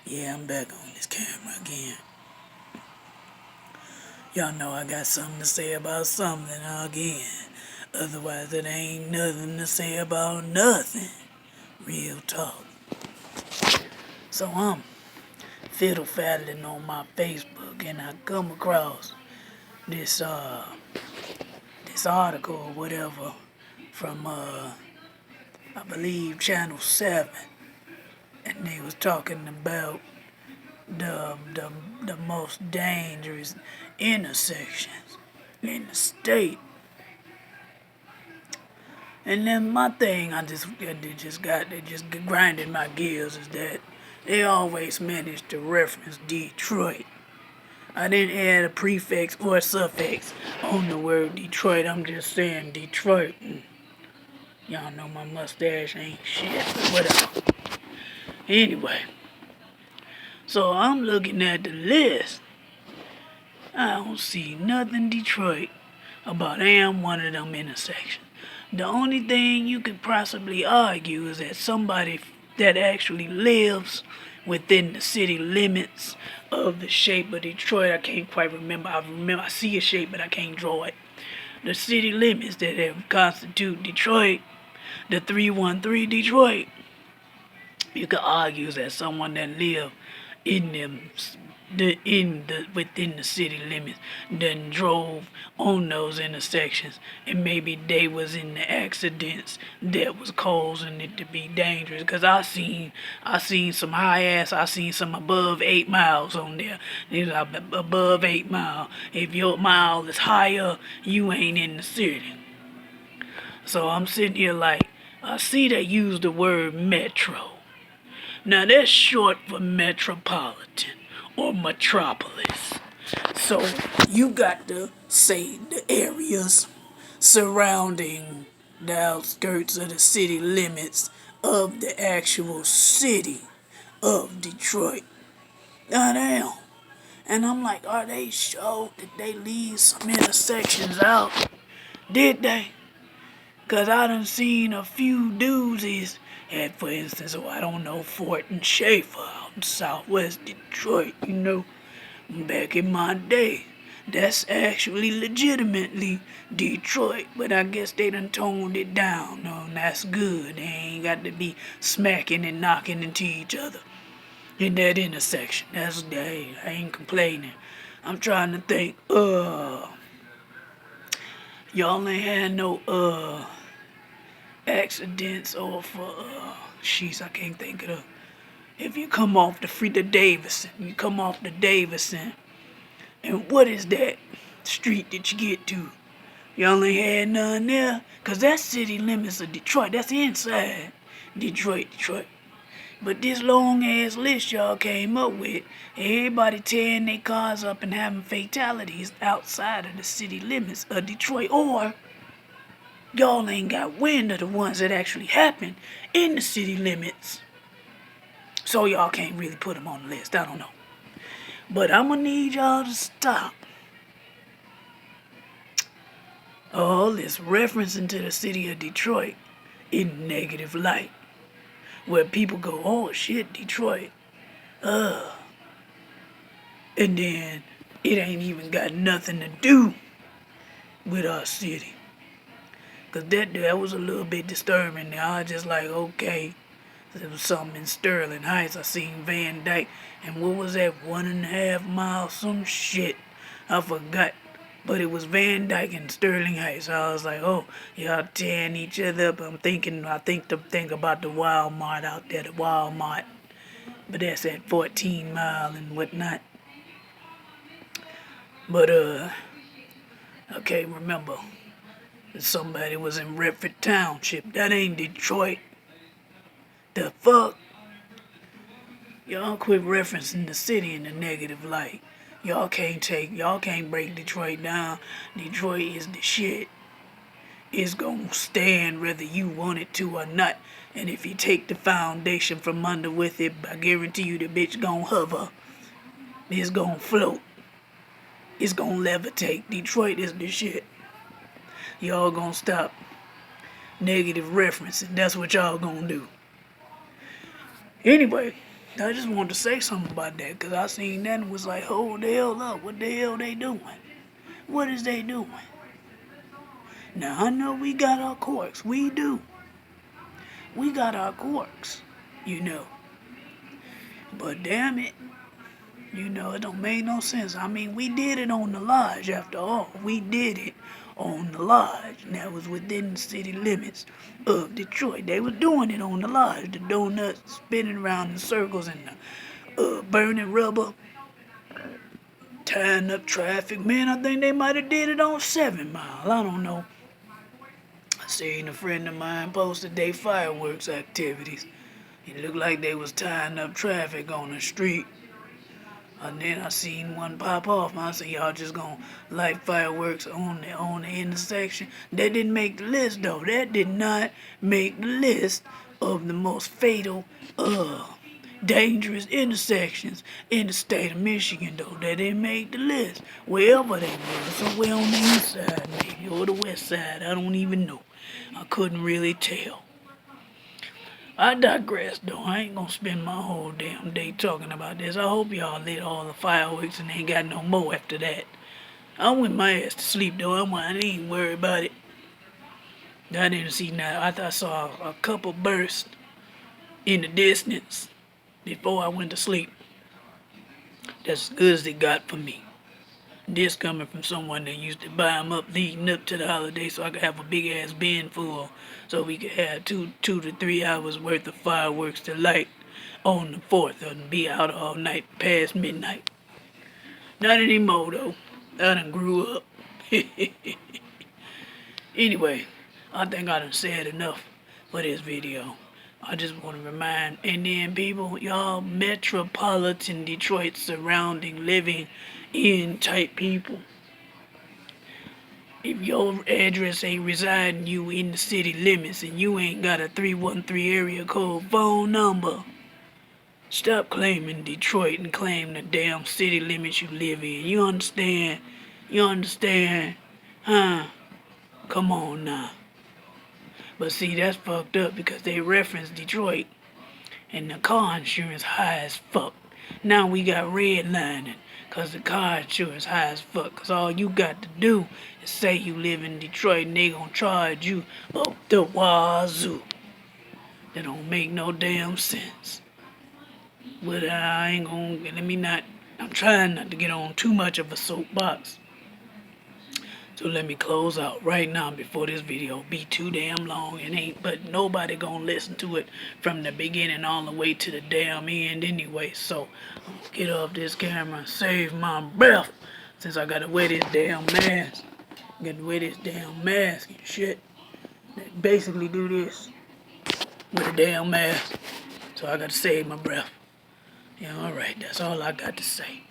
Yeah, I'm back on this camera again. Y'all know I got something to say about something again. Otherwise, it ain't nothing to say about nothing. Real talk. So I'm fiddle faddling on my Facebook and I come across this this article or whatever from I believe Channel 7, and they was talking about the the the most dangerous intersections in the state. And then my thing, they just grinded my gears is that they always managed to reference Detroit. I didn't add a prefix or a suffix on the word Detroit. I'm just saying Detroit. Y'all know my mustache ain't shit, but whatever. Anyway, so I'm looking at the list. I don't see nothing Detroit about damn one of them intersections. The only thing you could possibly argue is that somebody that actually lives within the city limits of the shape of Detroit, I can't quite remember. I see a shape, but I can't draw it. The city limits that have constitute Detroit, the 313 Detroit, you could argue that someone that live in them within the city limits then drove on those intersections, and maybe they was in the accidents that was causing it to be dangerous. Cause I seen some high ass, I seen some above 8 miles on there. These are above 8 mile. If your mile is higher, you ain't in the city. So I'm sitting here like, I see they use the word metro. Now that's short for metropolitan or metropolis. So you got to say the areas surrounding the outskirts of the city limits of the actual city of Detroit. Now damn. And I'm like, are they sure that they leave some intersections out? Did they? Cause I done seen a few doozies at, for instance, I don't know, Fort and Schaefer out in southwest Detroit, back in my day. That's actually legitimately Detroit, but I guess they done toned it down. No, and that's good. They ain't got to be smacking and knocking into each other in that intersection. That's, hey, I ain't complaining. I'm trying to think, y'all ain't had no, accidents or for sheesh, I can't think of the, if you come off the Davison, you come off the Davison, and what is that street that you get to? Y'all ain't had none there, cause that's city limits of Detroit. That's inside Detroit. But this long ass list y'all came up with, everybody tearing their cars up and having fatalities outside of the city limits of Detroit, or y'all ain't got wind of the ones that actually happen in the city limits. So y'all can't really put them on the list. I don't know. But I'm gonna need y'all to stop all this referencing to the city of Detroit in negative light. Where people go, oh shit, Detroit. And then it ain't even got nothing to do with our city. Cause that was a little bit disturbing. I was just like, okay. There was something in Sterling Heights. I seen Van Dyke. And what was that, 1.5 miles? Some shit. I forgot. But it was Van Dyke and Sterling Heights. So I was like, oh, y'all tearing each other up. I think about the Walmart out there, the Walmart. But that's at 14 Mile and whatnot. But, I can't remember. Somebody was in Redford Township. That ain't Detroit. The fuck? Y'all quit referencing the city in the negative light. Y'all can't break Detroit down. Detroit is the shit. It's gonna stand whether you want it to or not. And if you take the foundation from under with it, I guarantee you the bitch gonna hover. It's gonna float. It's gonna levitate. Detroit is the shit. Y'all gonna stop negative referencing. That's what y'all gonna do. Anyway, I just wanted to say something about that because I seen that and was like, hold the hell up. What the hell they doing? What is they doing? Now, I know we got our quirks. We do. We got our quirks, you know. But damn it, it don't make no sense. I mean, we did it on the lodge after all. We did it on the lodge. And that was within the city limits of Detroit. They were doing it on the lodge. The donuts spinning around in circles and the burning rubber, tying up traffic. Man, I think they might have did it on 7 Mile. I don't know. I seen a friend of mine posted their fireworks activities. It looked like they was tying up traffic on the street. And then I seen one pop off. I said, y'all just gonna light fireworks on the intersection. That didn't make the list though. That did not make the list of the most fatal, dangerous intersections in the state of Michigan though. That didn't make the list. Wherever they were, somewhere on the east side maybe, or the west side. I don't even know. I couldn't really tell. I digress though. I ain't gonna spend my whole damn day talking about this. I hope y'all lit all the fireworks and ain't got no more after that. I went my ass to sleep though. I ain't even worried about it. I didn't see nothing. I thought I saw a couple bursts in the distance before I went to sleep. That's as good as it got for me. This coming from someone that used to buy them up leading up to the holiday so I could have a big ass bin full so we could have two to 3 hours worth of fireworks to light on the 4th and be out all night past midnight. Not anymore though. I done grew up. Anyway, I think I done said enough for this video. I just want to remind Indian people, y'all metropolitan Detroit surrounding living in type people. If your address ain't residing you in the city limits and you ain't got a 313 area code phone number, stop claiming Detroit and claim the damn city limits you live in. You understand? You understand? Huh? Come on now. But see, that's fucked up because they reference Detroit and the car insurance high as fuck. Now we got redlining because the car insurance high as fuck. Because all you got to do is say you live in Detroit and they gonna charge you up the wazoo. That don't make no damn sense. But I ain't gonna, I'm trying not to get on too much of a soapbox. So let me close out right now before this video be too damn long. But nobody gonna listen to it from the beginning all the way to the damn end anyway. So I'm gonna get off this camera and save my breath since I gotta wear this damn mask. Gotta wear this damn mask and shit. Basically do this with a damn mask. So I gotta save my breath. Yeah, alright, that's all I got to say.